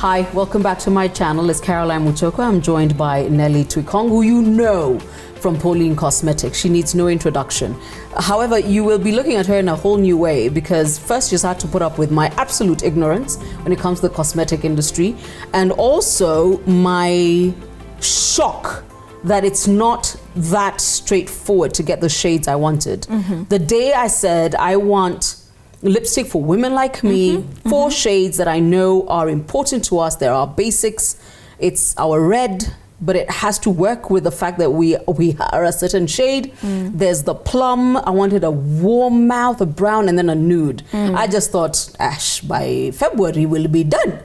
Hi, welcome back to my channel. It's Caroline Muchoko. I'm joined by Nelly Twikong, who you know from Pauline Cosmetics. She needs no introduction. However, you will be looking at her in a whole new way because first she's had to put up with my absolute ignorance when it comes to the cosmetic industry, and also my shock that it's not that straightforward to get the shades I wanted. The day I said I want lipstick for women like me, 4 shades that I know are important to us. There are basics. It's our red, but it has to work with the fact that we are a certain shade. There's the plum. I wanted a warm mouth, a brown, and then a nude. I just thought, Ash, by February we'll be done.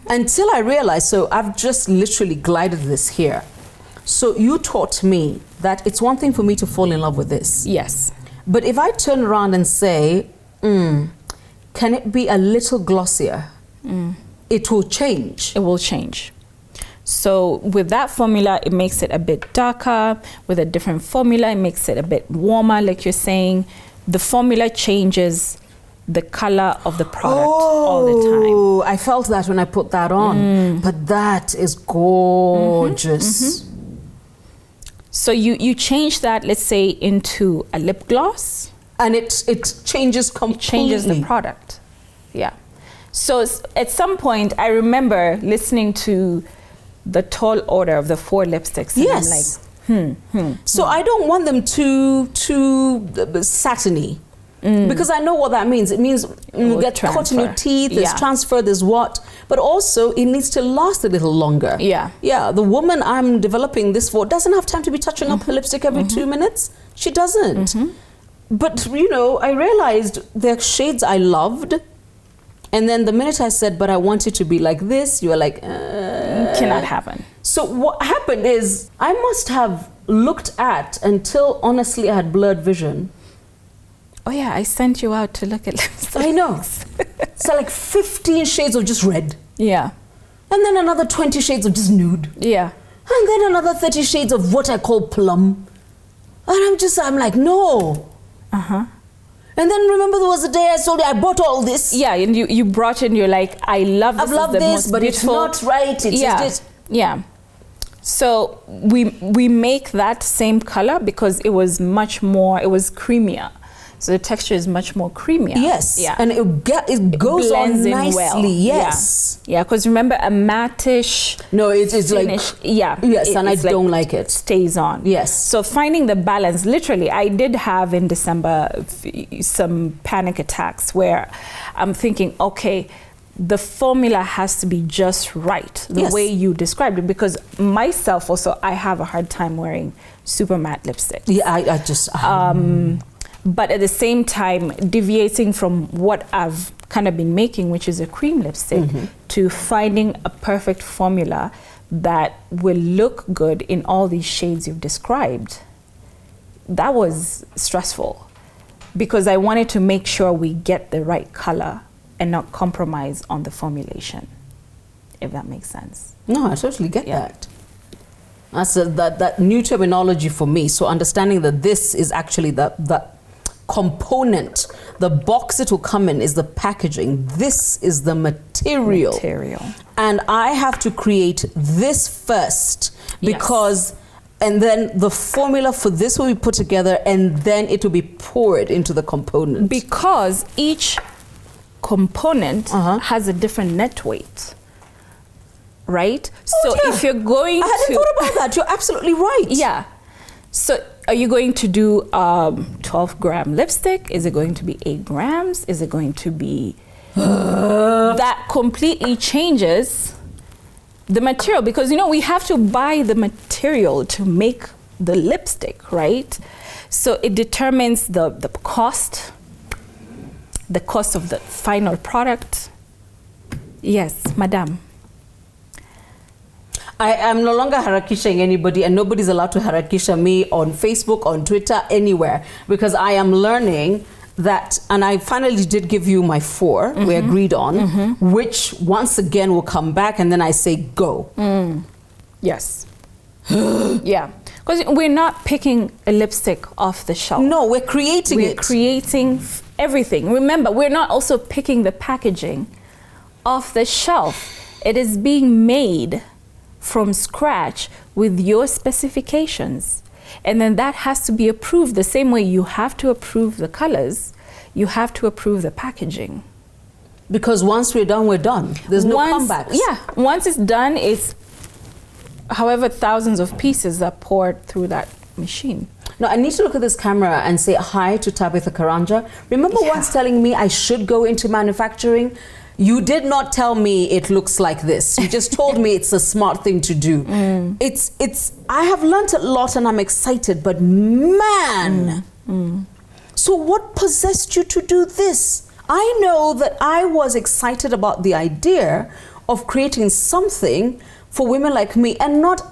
Until I realized, so I've just literally glided this here. So you taught me that it's one thing for me to fall in love with this. Yes. But if I turn around and say, can it be a little glossier? It will change. It will change. So with that formula, it makes it a bit darker. With a different formula, it makes it a bit warmer, like you're saying. The formula changes the color of the product all the time. Oh, I felt that when I put that on. But that is gorgeous. So you change that, let's say, into a lip gloss. And it changes completely. It changes the product. Yeah. So at some point, I remember listening to the tall order of the 4 lipsticks. And Yes. I'm like, So I don't want them too satiny. Because I know what that means. It means you get caught in your teeth, there's transfer, there's what. But also, it needs to last a little longer. Yeah. Yeah, the woman I'm developing this for doesn't have time to be touching up her lipstick every 2 minutes. She doesn't. But, you know, I realized there are shades I loved. And then the minute I said, but I want it to be like this, you were like, cannot happen. So what happened is, I must have looked at until, honestly, I had blurred vision. Oh yeah, I sent you out to look at lipstick. I know. So like 15 shades of just red. Yeah. And then another 20 shades of just nude. Yeah. And then another 30 shades of what I call plum. And I'm like, no. And then remember there was a day I told you I bought all this. Yeah, and you brought in, you're like, I love this. I've loved this, but beautiful. it's not right. It's just Yeah. So we make that same color because it was much more, it was creamier. So the texture is much more creamier. Yes. Yeah. And it goes on nicely. Well. Yes. Yeah, because remember a mattish. No, it's finish, like yes, and I don't like it. Stays on. Yes. So finding the balance, literally, I did have in December some panic attacks where I'm thinking, okay, the formula has to be just right, the way you described it, because myself also, I have a hard time wearing super matte lipstick. Yeah, I just but at the same time, deviating from what I've kind of been making, which is a cream lipstick, to finding a perfect formula that will look good in all these shades you've described, that was stressful because I wanted to make sure we get the right color and not compromise on the formulation, if that makes sense. No, I totally get that. That's that new terminology for me. So understanding that this is actually the component, the box it will come in is the packaging. This is the material. And I have to create this first because, and then the formula for this will be put together and then it will be poured into the component. Because each component has a different net weight. Right? So if you're going I hadn't thought about that. You're absolutely right. Yeah. So are you going to do 12-gram lipstick? Is it going to be 8 grams? Is it going to be... that completely changes the material because, you know, we have to buy the material to make the lipstick, right? So it determines the cost of the final product. Yes, madam. I am no longer harakishing anybody, and nobody's allowed to harakisha me on Facebook, on Twitter, anywhere, because I am learning that, and I finally did give you my 4 we agreed on, which once again will come back, and then I say go. Yes. Yeah. Because we're not picking a lipstick off the shelf. No, we're creating it. We're creating everything. Remember, we're not also picking the packaging off the shelf. It is being made from scratch with your specifications. And then that has to be approved the same way you have to approve the colors, you have to approve the packaging. Because once we're done, we're done. There's no comebacks. Yeah, once it's done, it's however thousands of pieces are poured through that machine. No, I need to look at this camera and say hi to Tabitha Karanja. Remember once telling me I should go into manufacturing? You did not tell me it looks like this. You just told me it's a smart thing to do. I have learnt a lot and I'm excited, but man. So what possessed you to do this? I know that I was excited about the idea of creating something for women like me, and not,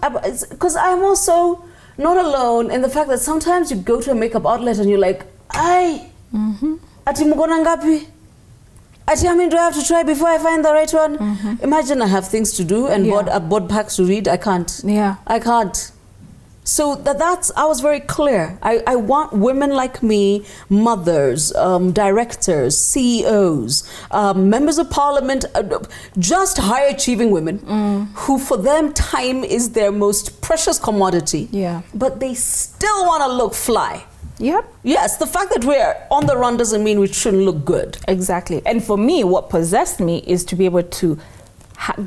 because I'm also not alone in the fact that sometimes you go to a makeup outlet and you're like, ati mugona ngapi? Ati, I mean, do I have to try before I find the right one? Imagine I have things to do and board packs to read. I can't. Yeah. I can't. So that's, I was very clear. I want women like me, mothers, directors, CEOs, members of parliament, just high achieving women who for them time is their most precious commodity. Yeah. But they still want to look fly. Yep. Yes, the fact that we're on the run doesn't mean we shouldn't look good. Exactly. And for me, what possessed me is to be able to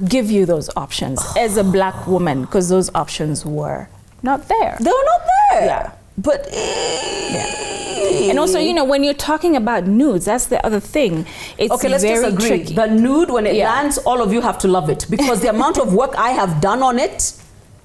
give you those options as a black woman, because those options were not there. They were not there. Yeah. But and also, you know, when you're talking about nudes, that's the other thing. It's okay, let's very disagree. tricky. The nude, when it lands, all of you have to love it, because the amount of work I have done on it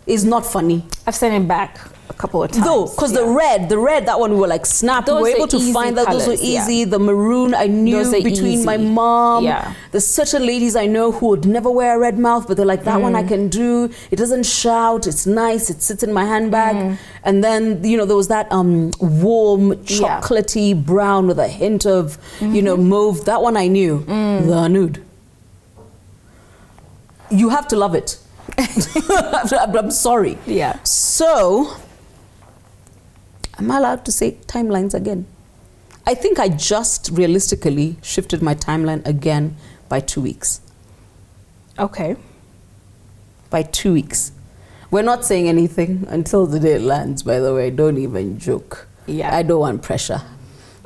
is not funny. I've sent it back a couple of times. Though, because the red, that one we were like snap. Those we were able to are find that. colors, Those were easy. The maroon, I knew Those are between my easy. mom. Yeah. There's certain ladies I know who would never wear a red mouth, but they're like, that one I can do. It doesn't shout. It's nice. It sits in my handbag. And then, you know, there was that warm, chocolatey brown with a hint of, you know, mauve. That one I knew. The nude. You have to love it. I'm sorry. Yeah. So, am I allowed to say timelines again? I think I just realistically shifted my timeline again by 2 weeks. Okay. By 2 weeks. We're not saying anything until the day it lands, by the way. Don't even joke. Yeah. I don't want pressure.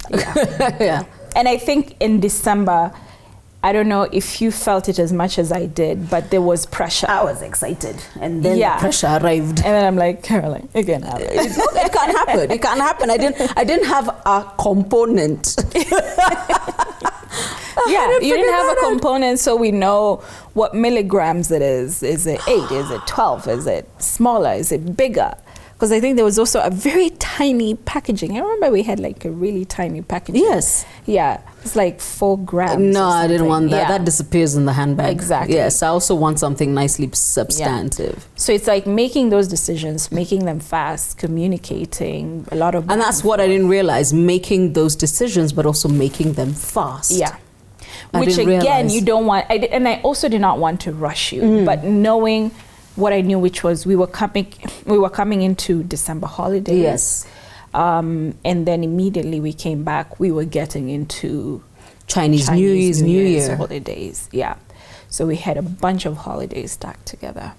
Yeah. Yeah. And I think in December, I don't know if you felt it as much as I did, but there was pressure. I was excited. And then the pressure arrived. And then I'm like, Caroline, it can happen. It can't happen. It can't happen. I didn't have a component. Yeah, you didn't have a component, so we know what milligrams it is. Is it 8? Is it 12? Is it smaller? Is it bigger? Because I think there was also a very tiny packaging. I remember we had like a really tiny packaging. Yes. Yeah, it's like 4 grams. No, I didn't want that. Yeah. That disappears in the handbag. Exactly. Yes, I also want something nicely substantive. Yeah. So it's like making those decisions, making them fast, communicating, a lot of... And that's what I didn't realize, making those decisions, but also making them fast. Yeah. I Which didn't again, realize. you don't want... and I also did not want to rush you, but knowing what I knew, which was we were coming into December holidays. Yes. And then immediately we came back, we were getting into Chinese New Year holidays. Yeah. So we had a bunch of holidays stacked together.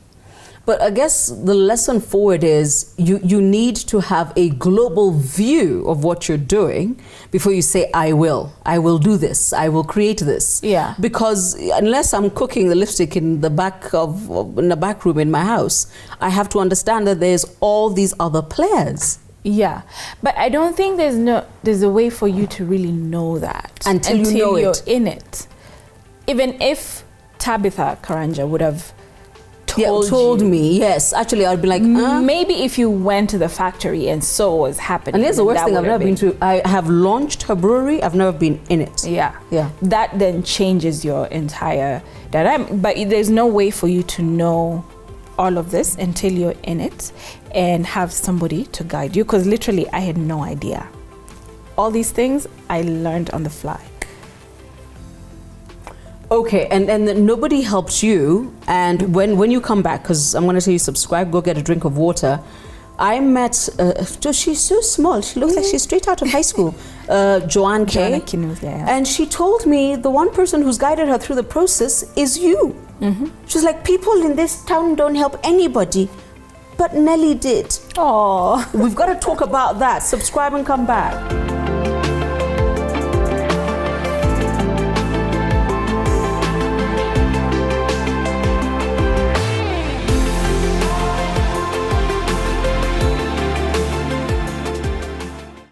But I guess the lesson forward is you need to have a global view of what you're doing before you say, I will do this, I will create this. Yeah. Because unless I'm cooking the lipstick in the back room in my house, I have to understand that there's all these other players. Yeah, but I don't think there's a way for you to really know that until you know you're it. in it. Even if Tabitha Karanja would have told me, yes. Actually, I'd be like, maybe if you went to the factory and saw what was happening. And here's the worst thing, I've never been to. I have launched her brewery. I've never been in it. Yeah, yeah. That then changes your entire dynamic. But there's no way for you to know all of this until you're in it and have somebody to guide you, because literally I had no idea. All these things I learned on the fly. Okay, and nobody helped you, and when you come back, because I'm going to tell you, subscribe, go get a drink of water. I met, she's so small, she looks like she's straight out of high school, Joanna K. Kinuthia, yeah. And she told me the one person who's guided her through the process is you. She's like, people in this town don't help anybody, but Nelly did. Oh. We've got to talk about that. Subscribe and come back.